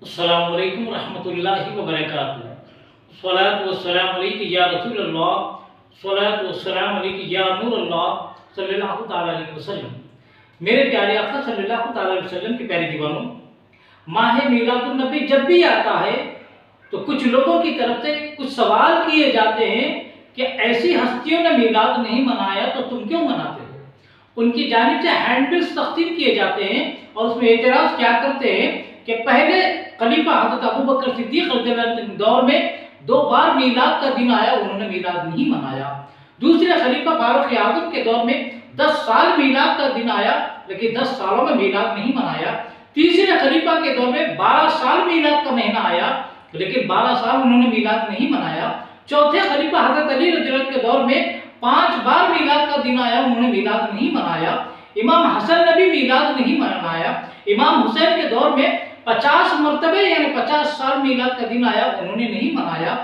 السلام علیکم ورحمۃ اللہ وبرکاتہ۔ صلاۃ والسلام علیک یا رسول اللہ، صلاۃ والسلام علیک یا نور اللہ صلی اللہ تعالیٰ علیہ وسلم۔ میرے پیارے آقا صلی اللہ تعالیٰ علیہ وسلم کے پیارے دیوانوں، ماہ میلاد النبی جب بھی آتا ہے تو کچھ لوگوں کی طرف سے کچھ سوال کیے جاتے ہیں کہ ایسی ہستیوں نے میلاد نہیں منایا تو تم کیوں مناتے ہو؟ ان کی جانب سے ہینڈبلز تقسیم کیے جاتے ہیں اور اس میں اعتراض کیا کرتے ہیں کہ پہلے خلیفہ حضرت ابوبکر صدیق رضی اللہ عنہ کے دور میں 2 بار میلاد کا دن آیا، انہوں نے میلاد نہیں منایا۔ دوسرے خلیفہ فاروق اعظم کے دور میں 10 سال میلاد کا دن آیا لیکن 10 سالوں میں میلاد نہیں منایا۔ تیسرے خلیفہ کے دور میں 12 سال میلاد کا مہینہ آیا لیکن 12 سال انہوں نے میلاد نہیں منایا۔ چوتھے خلیفہ حضرت علی رضی اللہ عنہ کے دور میں 5 بار میلاد کا دن آیا، انہوں نے میلاد نہیں منایا۔ امام حسن نے بھی میلاد نہیں منایا۔ امام حسین کے دور میں 50 مرتبہ یعنی 50 سال میلاد کا دن آیا، انہوں نے نہیں منایا۔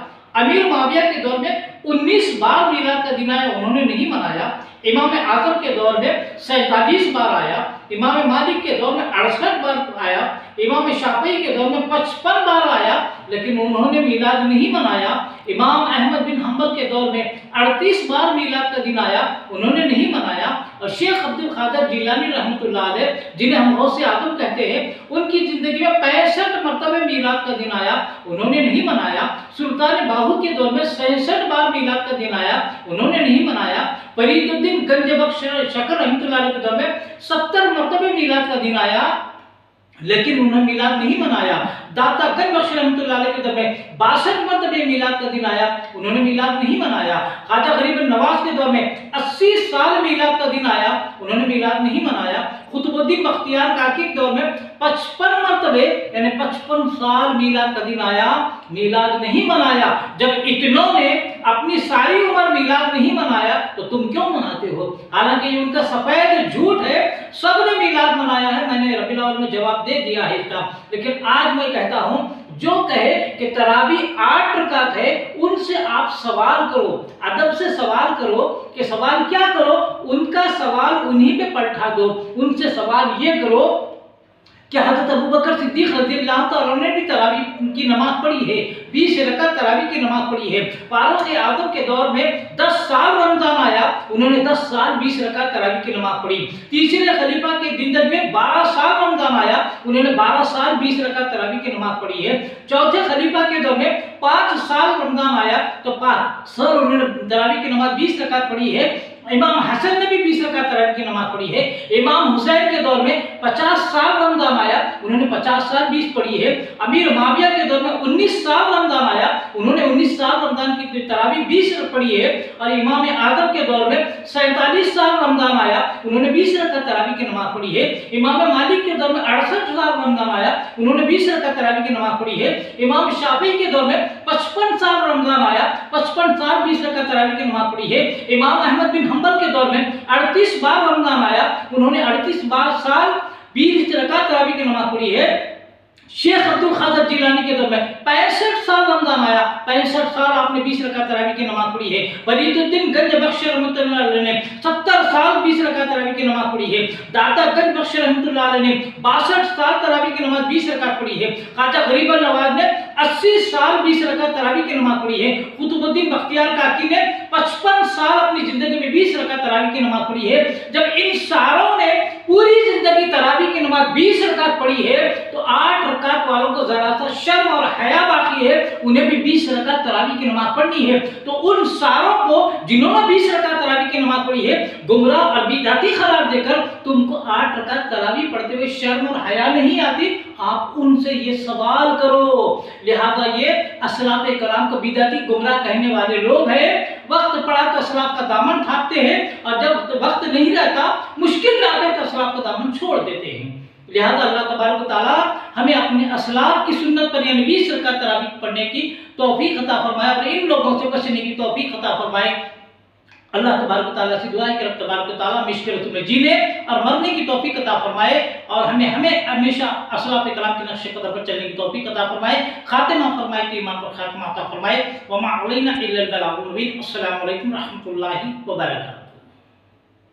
امیر معاویہ کے دور میں 19 بار میلاد کا دن آیا، انہوں نے نہیں منایا۔ امام اعظم کے دور میں 47 بار آیا۔ امام مالک کے دور میں 68 بار آیا۔ امام شافعی کے دور میں 55 بار آیا لیکن انہوں نے میلاد نہیں منایا۔ امام احمد بن حنبل کے دور میں 38 بار میلاد کا دن آیا، انہوں نے نہیں منایا۔ اور شیخ عبد القادر جیلانی رحمۃ اللہ علیہ جنہیں ہم غوث اعظم کہتے ہیں، ان کی زندگی میں 65 مرتبہ میلاد کا دن آیا، انہوں نے نہیں منایا۔ سلطان باہو کے دور میں 66 بار میلاد کا دن آیا، انہوں نے نہیں منایا۔ فرید الدین گنج بخش شکر رحمۃ اللہ علیہ کے دور میں 70 مرتبہ میلاد کا دن آیا لیکن انہوں نے میلاد نہیں منایا۔ داتا گنج بخش رحمۃ اللہ علیہ کے دور میں 62 مرتبہ میلاد کا دن آیا، انہوں نے میلاد نہیں منایا۔ خواجہ غریب نواز کے دور میں 80 سال میلاد کا دن آیا، انہوں نے میلاد نہیں منایا۔ قطب الدین بختیار کاکی کے دور میں 55 مرتبہ یعنی 55 سال میلاد کا دن آیا، میلاد نہیں منایا۔ جب اتنوں نے اپنی ساری عمر میلاد نہیں منایا تو تم کیوں مناتے ہو؟ حالانکہ یہ ان کا سفید جھوٹ ہے، سب نے میلاد منایا ہے۔ میں نے ربیع الاول میں جواب دے دیا ہے اس کا، لیکن آج میں کہتا ہوں جو کہے کہ تراویح 8 رکعت ہے ان سے آپ سوال کرو، ادب سے سوال کرو کہ سوال کیا کرو، ان کا سوال انہی پہ پلٹا دو۔ ان سے سوال یہ کرو کہ حضرت ابوبکر صدیق رضی اللہ تعالیٰ نے بھی تراویح کی نماز پڑھی ہے، 20 رکعت تراویح کی نماز پڑھی ہے۔ فاروق اعظم کے دور میں 10 سال رمضان آیا، انہوں نے 10 سال 20 رکعت تراویح کی نماز پڑھی۔ تیسرے خلیفہ کے زندگی میں 12 سال رمضان آیا، انہوں نے 12 سال 20 رکعت تراویح کی نماز پڑھی ہے۔ چوتھے خلیفہ کے دور میں 5 سال رمضان آیا تو 5 سال انہوں نے تراویح کی نماز 20 رکعت پڑھی ہے۔ امام حسن نے بھی 20 رکعت تراویح کی نماز پڑھی ہے۔ امام حسین کے دور میں 50 سال رمضان آیا، انہوں نے 50 سال 20 پڑھی ہے۔ امیر معاویہ کے دور میں 19 سال رمضان آیا، انہوں نے 19 سال رمضان کی تراویح 20 پڑھی ہے۔ اور امام اعظم کے دور میں 47 سال رمضان آیا، انہوں نے 20 رکعت تراویح کی نماز پڑھی ہے۔ امام مالک کے دور میں 68 سال رمضان آیا، انہوں نے 20 رکعت تراویح کی نماز پڑھی ہے۔ امام شافعی کے دور میں 55 سال رمضان آیا، 55 سال 20 رکعت تراویح کی نماز پڑھی ہے۔ امام احمد بن حنبل کے دور میں 38 بار رمضان آیا، انہوں نے 38 سال 20 رکعت تراویح کی نماز پڑھی ہے۔ شیخ عبد القادر جیلانی کے دور میں 65 سال رمضان آیا، 65 سال آپ نے 20 رکعت تراویح کی نماز پڑھی ہے۔ فرید الدین گنج بخش رحمۃ اللہ علیہ نے 70 سال 20 رکعت تراویح کی نماز پڑھی ہے۔ داتا گنج بخش رحمۃ اللہ علیہ نے 62 سال تراویح کی نماز 20 رکعت پڑھی ہے۔ خواجہ غریب نواز نے 80 سال 20 رکعت تراویح کی نماز پڑھی ہے۔ قطب الدین بختیار کاکی نے 55 سال اپنی زندگی میں 20 رکعت تراویح کی نماز پڑھی ہے۔ جب ان ساروں نے پوری زندگی تراویح کی نماز 20 رکعت پڑھی ہے تو 8 رکعت والوں کو ذرا سا شرم اور حیا باقی ہے، انہیں بھی 20 رکعت تراویح کی نماز پڑھنی ہے۔ تو ان ساروں کو جنہوں نے 20 رکعت تراویح کی نماز پڑھی ہے گمراہ اور بدعتی قرار دے کر تم کو 8 رکعت تراویح پڑھتے ہوئے شرم اور حیا نہیں آتی، آپ ان سے یہ سوال کرو۔ لہذا یہ اسلاف کرام کو بدعتی گمراہ کہنے والے لوگ ہیں، وقت پڑا تو اسلاف کا دامن تھامتے ہیں اور جب وقت نہیں رہتا، مشکل آتے تو اسلاف کا دامن چھوڑ دیتے ہیں۔ لہذا اللہ تبارک و تعالی ہمیں اپنے اسلاف کی سنت پر یعنی 20 رکعت تراویح پڑھنے کی توفیق عطا فرمائے اور ان لوگوں سے بچنے کی توفیق عطا فرمائے۔ اللہ تبارک و تعالیٰ سے دعا ہے کہ رب تبارک و تعالیٰ مشکل میں جینے اور مرنے کی توفیق عطا فرمائے اور ہمیں ہمیشہ اسلاف کرام کے نقش قدم پر چلنے کی توفیق عطا فرمائے، خاتمہ فرمائے کہ ایمان پر خاتمہ عطا فرمائے۔ وما علینا الا البلاغ المبین۔ السلام علیکم ورحمۃ اللہ وبرکاتہ۔